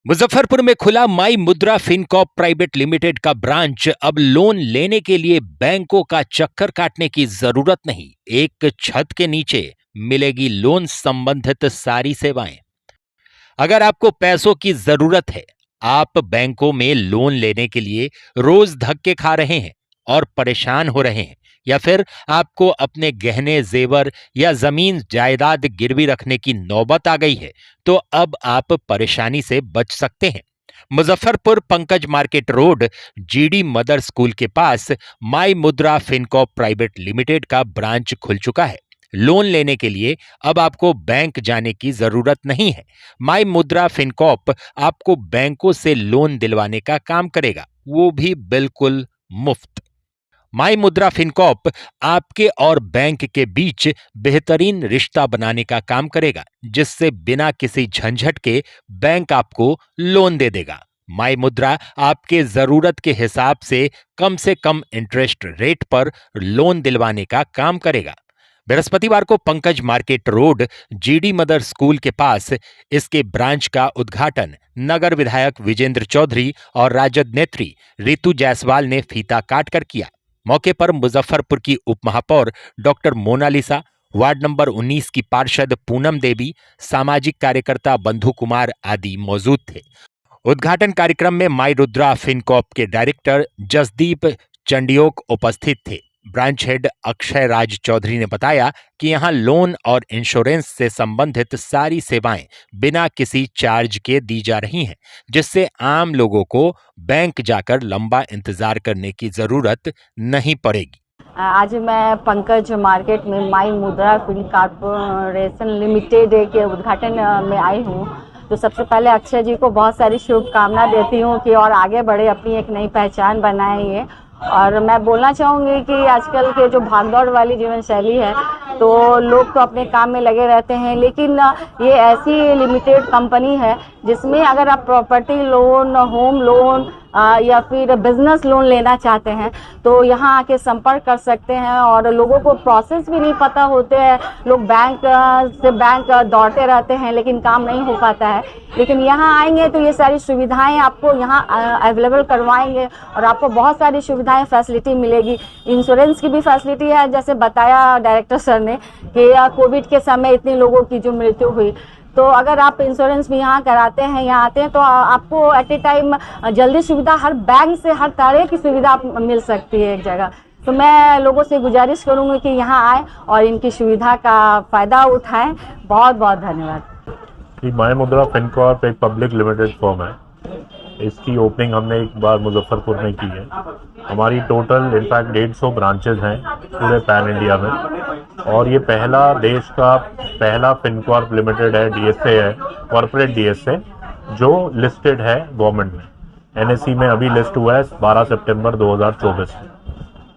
मुजफ्फरपुर में खुला माई मुद्रा फिनकॉर्प प्राइवेट लिमिटेड का ब्रांच। अब लोन लेने के लिए बैंकों का चक्कर काटने की जरूरत नहीं, एक छत के नीचे मिलेगी लोन संबंधित सारी सेवाएं। अगर आपको पैसों की जरूरत है, आप बैंकों में लोन लेने के लिए रोज धक्के खा रहे हैं और परेशान हो रहे हैं, या फिर आपको अपने गहने जेवर या जमीन जायदाद गिरवी रखने की नौबत आ गई है, तो अब आप परेशानी से बच सकते हैं। Muzaffarpur Pankaj market road GD mother school के पास माई मुद्रा फिनकॉर्प प्राइवेट लिमिटेड का ब्रांच खुल चुका है। लोन लेने के लिए अब आपको बैंक जाने की जरूरत नहीं है। माई मुद्रा फिनकॉर्प आपको बैंकों से लोन दिलवाने का काम करेगा, वो भी बिल्कुल मुफ्त। माई मुद्रा फिनकॉर्प आपके और बैंक के बीच बेहतरीन रिश्ता बनाने का काम करेगा, जिससे बिना किसी झंझट के बैंक आपको लोन दे देगा। माई मुद्रा आपके जरूरत के हिसाब से कम इंटरेस्ट रेट पर लोन दिलवाने का काम करेगा। बृहस्पतिवार को Pankaj market road GD mother school के पास इसके ब्रांच का उद्घाटन नगर विधायक विजेंद्र चौधरी और राजद नेत्री रितु जायसवाल ने फीता काटकर किया। मौके पर मुजफ्फरपुर की उप महापौर डॉक्टर मोनालिसा, वार्ड नंबर 19 की पार्षद पूनम देवी, सामाजिक कार्यकर्ता बंधु कुमार आदि मौजूद थे। उद्घाटन कार्यक्रम में माई रुद्रा फिनकॉर्प के डायरेक्टर जसदीप चंडियोक उपस्थित थे। ब्रांच हेड अक्षय राज चौधरी ने बताया कि यहां लोन और इंश्योरेंस से संबंधित सारी सेवाएं बिना किसी चार्ज के दी जा रही हैं, जिससे आम लोगों को बैंक जाकर लंबा इंतजार करने की जरूरत नहीं पड़ेगी। आज मैं पंकज मार्केट में माई मुद्रा कॉर्पोरेशन लिमिटेड के उद्घाटन में आई हूँ। तो सबसे पहले अक्षय जी को बहुत सारी शुभकामना देती हूँ कि और आगे बढ़े, अपनी एक नई पहचान बनाएंगे। और मैं बोलना चाहूँगी कि आजकल के जो भागदौड़ वाली जीवन शैली है, तो लोग तो अपने काम में लगे रहते हैं, लेकिन ये ऐसी लिमिटेड कंपनी है जिसमें अगर आप प्रॉपर्टी लोन, होम लोन या फिर बिजनेस लोन लेना चाहते हैं तो यहाँ आके संपर्क कर सकते हैं। और लोगों को प्रोसेस भी नहीं पता होते हैं, लोग बैंक से बैंक दौड़ते रहते हैं लेकिन काम नहीं हो पाता है। लेकिन यहाँ आएंगे तो ये सारी सुविधाएं आपको यहाँ अवेलेबल करवाएंगे और आपको बहुत सारी सुविधाएं, फैसिलिटी मिलेगी। इंश्योरेंस की भी फैसिलिटी है, जैसे बताया डायरेक्टर सर ने कि कोविड के समय इतने लोगों की जो मृत्यु हुई, तो अगर आप इंश्योरेंस भी यहाँ कराते हैं, यहाँ आते हैं, तो आपको एट ए टाइम जल्दी सुविधा, हर बैंक से हर तरह की सुविधा मिल सकती है एक जगह। तो मैं लोगों से गुजारिश करूँगी कि यहाँ आए और इनकी सुविधा का फ़ायदा उठाएं। बहुत बहुत धन्यवाद। माई मुद्रा फिनकॉर्प एक पब्लिक लिमिटेड फर्म है। इसकी ओपनिंग हमने एक बार मुजफ्फरपुर में की है। हमारी टोटल इनफैक्ट 150 ब्रांचेज हैं पूरे पैन इंडिया में, और ये देश का पहला फिनकॉर्प लिमिटेड है, डीएसए है, कॉर्पोरेट डीएसए, जो लिस्टेड है गवर्नमेंट में। एनएसई में अभी लिस्ट हुआ है 12 सितंबर 2024 में,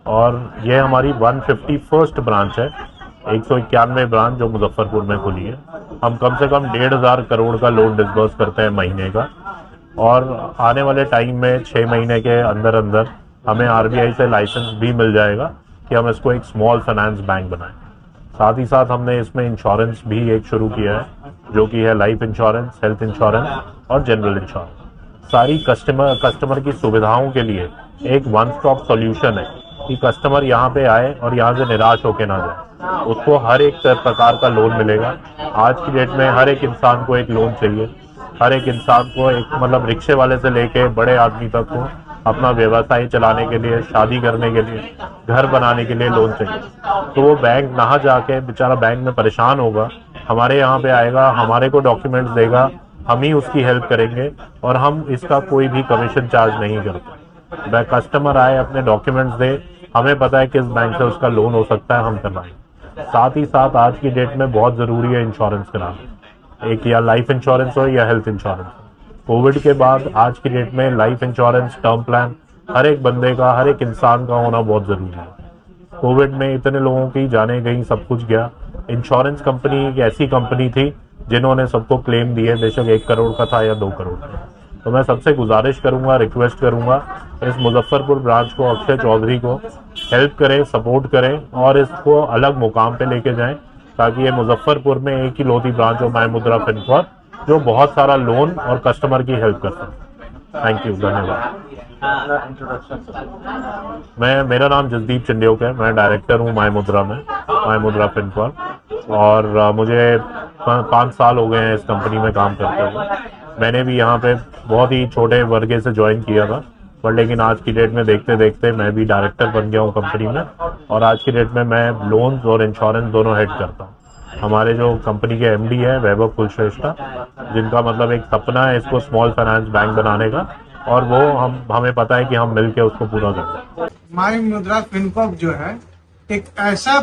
और ये हमारी 151st ब्रांच है। 191 ब्रांच जो मुजफ्फरपुर में खुली है। हम कम से कम 1,500 करोड़ का लोन डिस्बर्स करते हैं महीने का, और आने वाले टाइम में 6 महीने के अंदर अंदर हमें आरबीआई से लाइसेंस भी मिल जाएगा कि हम इसको एक स्मॉल फाइनेंस बैंक बनाएं। साथ ही साथ हमने इसमें इंश्योरेंस भी एक शुरू किया है, जो कि है लाइफ इंश्योरेंस, हेल्थ इंश्योरेंस और जनरल इंश्योरेंस। सारी कस्टमर की सुविधाओं के लिए एक वन स्टॉप सॉल्यूशन है कि कस्टमर यहाँ पे आए और यहाँ से निराश होकर ना जाए। उसको हर एक प्रकार का लोन मिलेगा। आज की डेट में हर एक इंसान को एक लोन चाहिए। हर एक इंसान को एक, मतलब रिक्शे वाले से लेके बड़े आदमी तक को अपना व्यवसाय चलाने के लिए, शादी करने के लिए, घर बनाने के लिए लोन चाहिए। तो वो बैंक ना जाके बेचारा बैंक में परेशान होगा, हमारे यहाँ पे आएगा, हमारे को डॉक्यूमेंट्स देगा, हम ही उसकी हेल्प करेंगे और हम इसका कोई भी कमीशन चार्ज नहीं करते। कस्टमर आए, अपने डॉक्यूमेंट्स दे, हमें पता है किस बैंक से उसका लोन हो सकता है, हम करवाएंगे। साथ ही साथ आज की डेट में बहुत ज़रूरी है इंश्योरेंस कराना, एक या लाइफ इंश्योरेंस हो या हेल्थ इंश्योरेंस। कोविड के बाद आज की डेट में लाइफ इंश्योरेंस, टर्म प्लान हर एक बंदे का, हर एक इंसान का होना बहुत ज़रूरी है। कोविड में इतने लोगों की जाने गई, सब कुछ गया। इंश्योरेंस कंपनी एक ऐसी कंपनी थी जिन्होंने सबको क्लेम दिए, बेशक 1 करोड़ का था या 2 करोड़ का। तो मैं सबसे गुजारिश करूंगा, रिक्वेस्ट करूंगा, इस मुजफ्फरपुर ब्रांच को, अक्षय चौधरी को हेल्प करें, सपोर्ट करें और इसको अलग मुकाम पे लेके जाएं, ताकि ये मुजफ्फरपुर में एक ही लौती ब्रांच हो माई मुद्रा फिनकॉर्प, जो बहुत सारा लोन और कस्टमर की हेल्प कर सकते हैं। थैंक यू, धन्यवाद। मेरा नाम जसदीप चंडियोक है, मैं डायरेक्टर हूँ माई मुद्रा में, माई मुद्रा फिनकॉर्प, और मुझे 5 साल हो गए हैं इस कंपनी में काम करते हुए। मैंने भी यहाँ पे बहुत ही छोटे वर्गे से ज्वाइन किया था, पर लेकिन आज की डेट में देखते देखते मैं भी डायरेक्टर बन गया हूँ कंपनी में, और आज की डेट में मैं लोन्स और इंश्योरेंस दोनों हेड करता हूँ। हमारे जो कंपनी के एमडी है वैभव कुलश्रेष्ठा, जिनका मतलब एक सपना है इसको स्मॉल फाइनेंस बैंक बनाने का, और वो हमें पता है कि हम मिलके उसको पूरा कर सकते हैं। माई मुद्रा फिनकॉर्प जो है एक ऐसा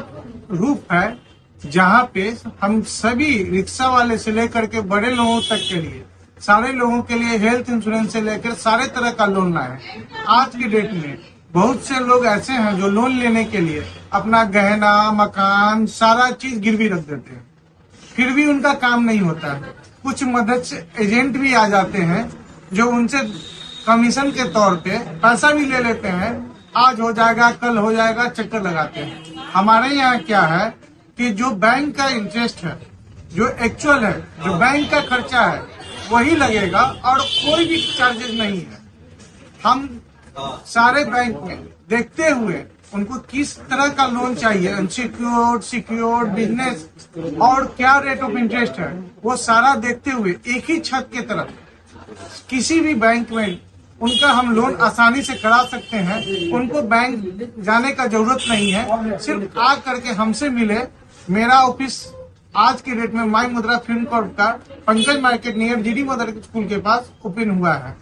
रूप है जहाँ पे हम सभी रिक्शा वाले से लेकर के बड़े लोगों तक के लिए, सारे लोगों के लिए हेल्थ इंश्योरेंस से लेकर सारे तरह का लोन लाए। आज की डेट में बहुत से लोग ऐसे हैं जो लोन लेने के लिए अपना गहना, मकान, सारा चीज गिरवी रख देते हैं, फिर भी उनका काम नहीं होता है। कुछ मदद से एजेंट भी आ जाते हैं जो उनसे कमीशन के तौर पे पैसा भी ले लेते हैं, आज हो जाएगा कल हो जाएगा चक्कर लगाते हैं। हमारे यहाँ क्या है कि जो बैंक का इंटरेस्ट है, जो एक्चुअल है, जो बैंक का खर्चा है वही लगेगा और कोई भी चार्जेस नहीं है। हम सारे बैंक में देखते हुए उनको किस तरह का लोन चाहिए, अनसिक्योर्ड, सिक्योर्ड, बिजनेस, और क्या रेट ऑफ इंटरेस्ट है, वो सारा देखते हुए एक ही छत के तरफ किसी भी बैंक में उनका हम लोन आसानी से करा सकते हैं। उनको बैंक जाने का जरूरत नहीं है, सिर्फ आ करके हमसे मिले। मेरा ऑफिस आज की डेट में माई मुद्रा फिनकॉर्प का Pankaj market near GD mother school के पास ओपन हुआ है।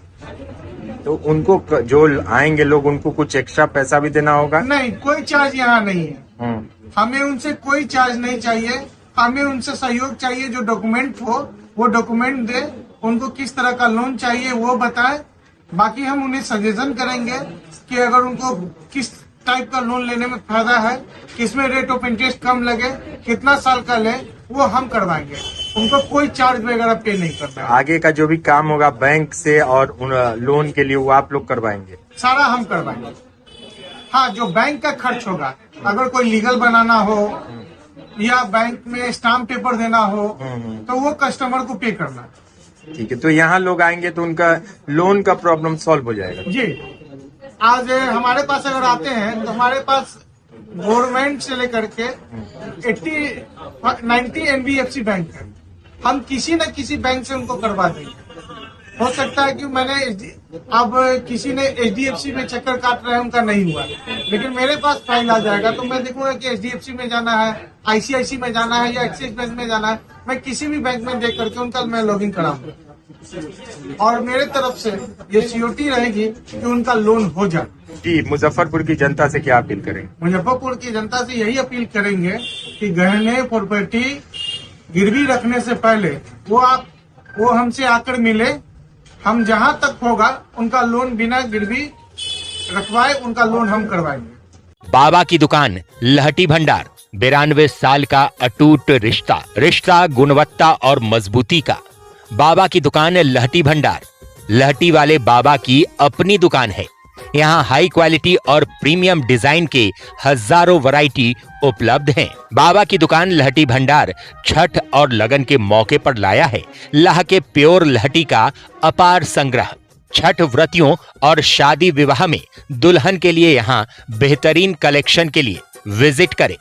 तो उनको जो आएंगे लोग, उनको कुछ एक्स्ट्रा पैसा भी देना होगा? नहीं, कोई चार्ज यहाँ नहीं है। हमें उनसे कोई चार्ज नहीं चाहिए, हमें उनसे सहयोग चाहिए। जो डॉक्यूमेंट हो वो डॉक्यूमेंट दे, उनको किस तरह का लोन चाहिए वो बताए, बाकी हम उन्हें सजेशन करेंगे कि अगर उनको किस टाइप का लोन लेने में फायदा है, किसमें रेट ऑफ इंटरेस्ट कम लगे, कितना साल का ले, वो हम करवाएंगे। उनको कोई चार्ज वगैरह पे नहीं करना है। आगे का जो भी काम होगा बैंक से और उन लोन के लिए वो आप लोग करवाएंगे? सारा हम करवाएंगे। हाँ, जो बैंक का खर्च होगा, अगर कोई लीगल बनाना हो या बैंक में स्टाम्प पेपर देना हो तो वो कस्टमर को पे करना है। ठीक है, तो यहाँ लोग आएंगे तो उनका लोन का प्रॉब्लम सॉल्व हो जाएगा? जी, आज हमारे पास अगर आते हैं तो हमारे पास गवर्नमेंट से लेकर के 90 एनबीएफसी बैंक है। हम किसी न किसी बैंक से उनको करवा देंगे। हो सकता है कि अब किसी ने एचडीएफसी में चक्कर काट रहे हैं, उनका नहीं हुआ, लेकिन मेरे पास फाइल आ जाएगा तो मैं देखूंगा कि एचडीएफसी में जाना है, आईसीआईसी में जाना है या एक्सिस बैंक में जाना है, मैं किसी भी बैंक में देख करके उनका मैं लॉगिन कराऊंगा और मेरे तरफ से ये सियोरिटी रहेगी कि उनका लोन हो जाए। जी, मुजफ्फरपुर की जनता से क्या अपील करेंगे? मुजफ्फरपुर की जनता से यही अपील करेंगे कि गहने प्रॉपर्टी गिरवी रखने से पहले वो हमसे आकर मिले। हम जहां तक होगा उनका लोन बिना गिरवी रखवाए उनका लोन हम करवाएंगे। बाबा की दुकान लहटी भंडार, 92 साल का अटूट रिश्ता गुणवत्ता और मजबूती का। बाबा की दुकान लहटी भंडार, लहटी वाले बाबा की अपनी दुकान है। यहाँ हाई क्वालिटी और प्रीमियम डिजाइन के हजारों वैरायटी उपलब्ध हैं। बाबा की दुकान लहटी भंडार छठ और लगन के मौके पर लाया है लाह के प्योर लहटी का अपार संग्रह। छठ व्रतियों और शादी विवाह में दुल्हन के लिए यहाँ बेहतरीन कलेक्शन के लिए विजिट करें।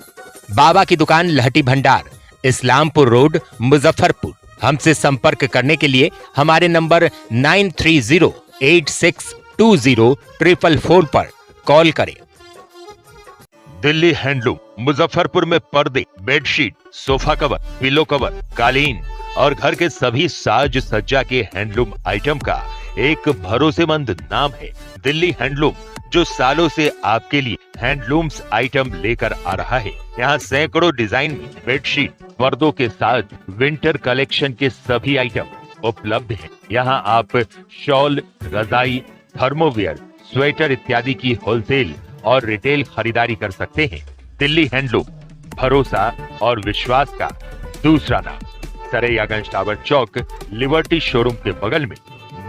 बाबा की दुकान लहटी भंडार, इस्लामपुर रोड, मुजफ्फरपुर। हमसे संपर्क करने के लिए हमारे नंबर 9308620444 पर कॉल करें। दिल्ली हैंडलूम मुजफ्फरपुर में पर्दे, bedsheet, sofa cover, pillow cover, कालीन और घर के सभी साज सज्जा के हैंडलूम आइटम का एक भरोसेमंद नाम है दिल्ली हैंडलूम, जो सालों से आपके लिए हैंडलूम्स आइटम लेकर आ रहा है। यहाँ सैकड़ों डिजाइन में बेडशीट, पर्दों के साथ विंटर कलेक्शन के सभी आइटम उपलब्ध हैं। यहाँ आप शॉल, रजाई, थर्मोवियर, स्वेटर इत्यादि की होलसेल और रिटेल खरीदारी कर सकते हैं। दिल्ली हैंडलूम, भरोसा और विश्वास का दूसरा नाम। सरैयागंज टावर चौक, लिबर्टी शोरूम के बगल में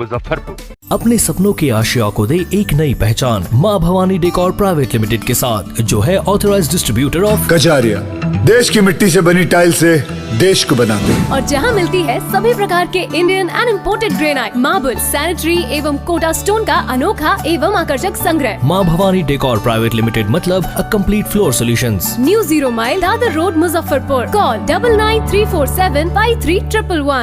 मुजफ्फरपुर। अपने सपनों की आशिया को दे एक नई पहचान माँ भवानी डेकोर प्राइवेट लिमिटेड के साथ, जो है ऑथराइज्ड डिस्ट्रीब्यूटर ऑफ कजारिया। देश की मिट्टी से बनी टाइल से देश को बनाते हैं। और जहां मिलती है सभी प्रकार के Indian and imported granite, marble, sanitary एवं कोटा स्टोन का अनोखा एवं आकर्षक संग्रह। माँ भवानी डेकोर प्राइवेट लिमिटेड मतलब a complete floor solutions. New 0 mile Dadar road Muzaffarpur. Call 9934753111।